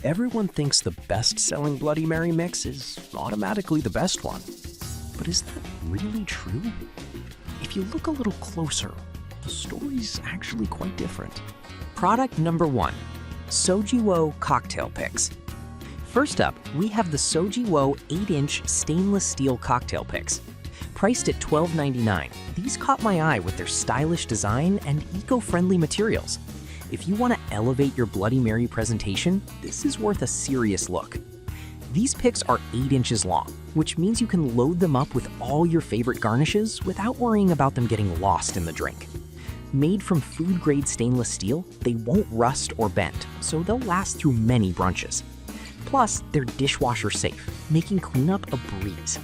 Everyone thinks the best-selling Bloody Mary mix is automatically the best one. But is that really true? If you look a little closer, the story's actually quite different. Product number 1, Sojiwo Cocktail Picks. First up, we have the Sojiwo 8-inch stainless steel cocktail picks. Priced at $12.99, these caught my eye with their stylish design and eco-friendly materials. If you want to elevate your Bloody Mary presentation, this is worth a serious look. These picks are 8 inches long, which means you can load them up with all your favorite garnishes without worrying about them getting lost in the drink. Made from food-grade stainless steel, they won't rust or bend, so they'll last through many brunches. Plus, they're dishwasher safe, making cleanup a breeze.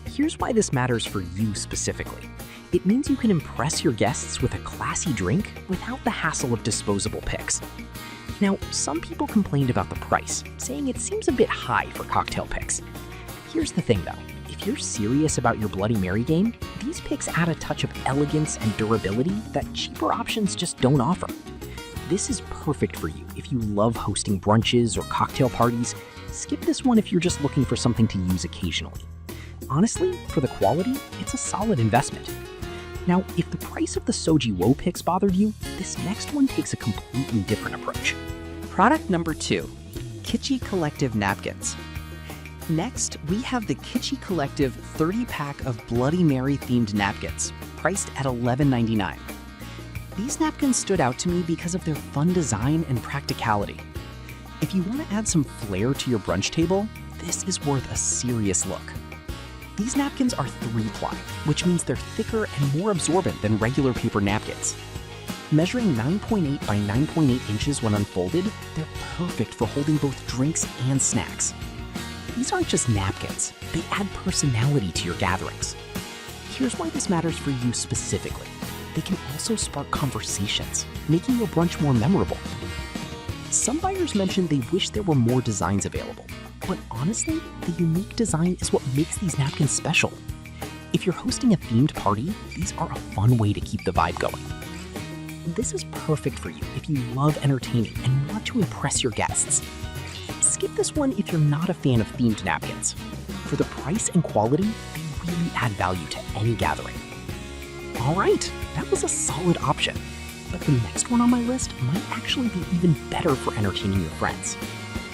Here's why this matters for you specifically. It means you can impress your guests with a classy drink without the hassle of disposable picks. Now, some people complained about the price, saying it seems a bit high for cocktail picks. Here's the thing though, if you're serious about your Bloody Mary game, these picks add a touch of elegance and durability that cheaper options just don't offer. This is perfect for you if you love hosting brunches or cocktail parties. Skip this one if you're just looking for something to use occasionally. Honestly, for the quality, it's a solid investment. Now, if the price of the Sojiwo picks bothered you, this next one takes a completely different approach. Product number 2, Kitschy Collective Napkins. Next, we have the Kitschy Collective 30-pack of Bloody Mary themed napkins, priced at $11.99. These napkins stood out to me because of their fun design and practicality. If you want to add some flair to your brunch table, this is worth a serious look. These napkins are 3-ply, which means they're thicker and more absorbent than regular paper napkins. Measuring 9.8 by 9.8 inches when unfolded, they're perfect for holding both drinks and snacks. These aren't just napkins, they add personality to your gatherings. Here's why this matters for you specifically. They can also spark conversations, making your brunch more memorable. Some buyers mentioned they wish there were more designs available, but honestly, the unique design is what makes these napkins special. If you're hosting a themed party, these are a fun way to keep the vibe going. This is perfect for you if you love entertaining and want to impress your guests. Skip this one if you're not a fan of themed napkins. For the price and quality, they really add value to any gathering. All right, that was a solid option, but the next one on my list might actually be even better for entertaining your friends.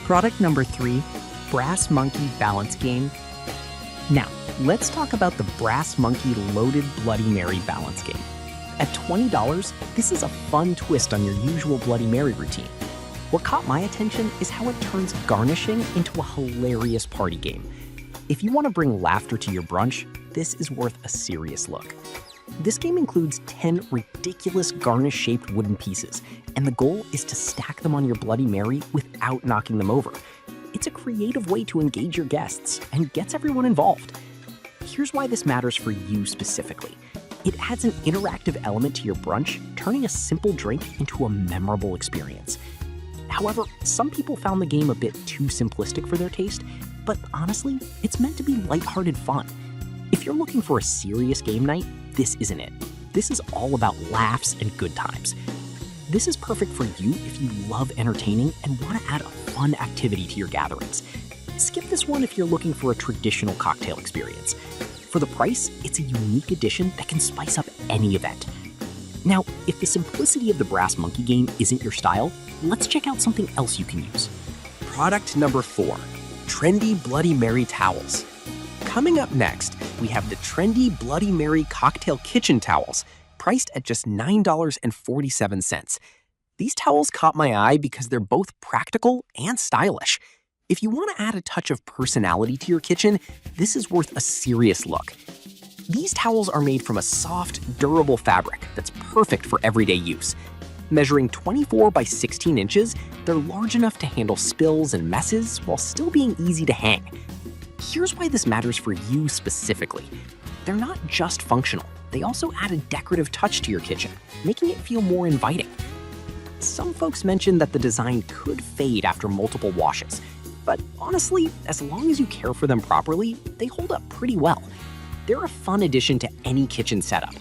Product number 3, Brass Monkey Balance Game. Now, let's talk about the Brass Monkey Loaded Bloody Mary Balance Game. At $20, this is a fun twist on your usual Bloody Mary routine. What caught my attention is how it turns garnishing into a hilarious party game. If you want to bring laughter to your brunch, this is worth a serious look. This game includes 10 ridiculous garnish-shaped wooden pieces, and the goal is to stack them on your Bloody Mary without knocking them over. It's a creative way to engage your guests and gets everyone involved. Here's why this matters for you specifically. It adds an interactive element to your brunch, turning a simple drink into a memorable experience. However, some people found the game a bit too simplistic for their taste, but honestly, it's meant to be lighthearted fun. If you're looking for a serious game night, this isn't it. This is all about laughs and good times. This is perfect for you if you love entertaining and want to add a fun activity to your gatherings. Skip this one if you're looking for a traditional cocktail experience. For the price, it's a unique addition that can spice up any event. Now, if the simplicity of the Brass Monkey game isn't your style, let's check out something else you can use. Product number 4, Trendy Bloody Mary Towels. Coming up next, we have the trendy Bloody Mary Cocktail Kitchen Towels, priced at just $9.47. These towels caught my eye because they're both practical and stylish. If you want to add a touch of personality to your kitchen, this is worth a serious look. These towels are made from a soft, durable fabric that's perfect for everyday use. Measuring 24 by 16 inches, they're large enough to handle spills and messes while still being easy to hang. Here's why this matters for you specifically. They're not just functional, they also add a decorative touch to your kitchen, making it feel more inviting. Some folks mentioned that the design could fade after multiple washes, but honestly, as long as you care for them properly, they hold up pretty well. They're a fun addition to any kitchen setup.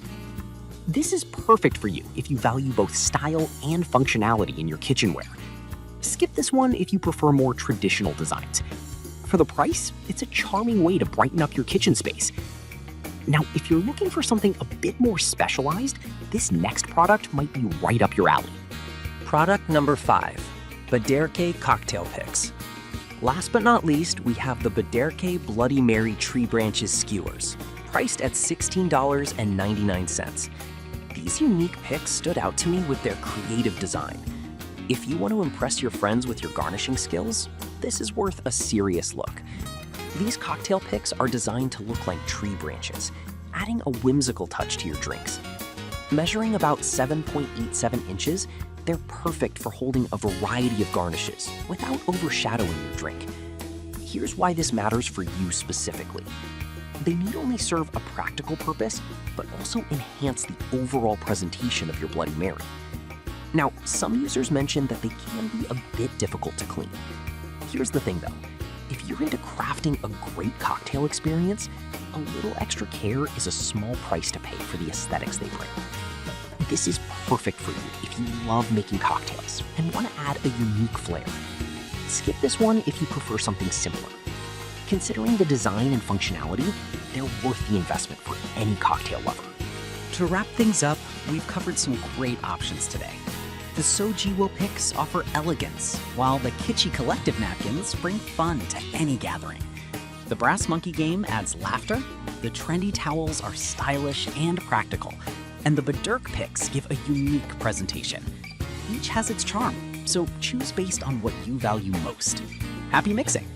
This is perfect for you if you value both style and functionality in your kitchenware. Skip this one if you prefer more traditional designs. For the price, it's a charming way to brighten up your kitchen space. Now, if you're looking for something a bit more specialized, this next product might be right up your alley. Product number 5, Baderke Cocktail Picks. Last but not least, we have the Baderke Bloody Mary Tree Branches Skewers, priced at $16.99. These unique picks stood out to me with their creative design. If you want to impress your friends with your garnishing skills, this is worth a serious look. These cocktail picks are designed to look like tree branches, adding a whimsical touch to your drinks. Measuring about 7.87 inches, they're perfect for holding a variety of garnishes without overshadowing your drink. Here's why this matters for you specifically. They need only serve a practical purpose, but also enhance the overall presentation of your Bloody Mary. Now, some users mentioned that they can be a bit difficult to clean. Here's the thing though, if you're into crafting a great cocktail experience, a little extra care is a small price to pay for the aesthetics they bring. This is perfect for you if you love making cocktails and want to add a unique flair. Skip this one if you prefer something simpler. Considering the design and functionality, they're worth the investment for any cocktail lover. To wrap things up, we've covered some great options today. The Sojiwo picks offer elegance, while the Kitschy Collective napkins bring fun to any gathering. The Brass Monkey game adds laughter, the trendy towels are stylish and practical, and the Baderke picks give a unique presentation. Each has its charm, so choose based on what you value most. Happy mixing!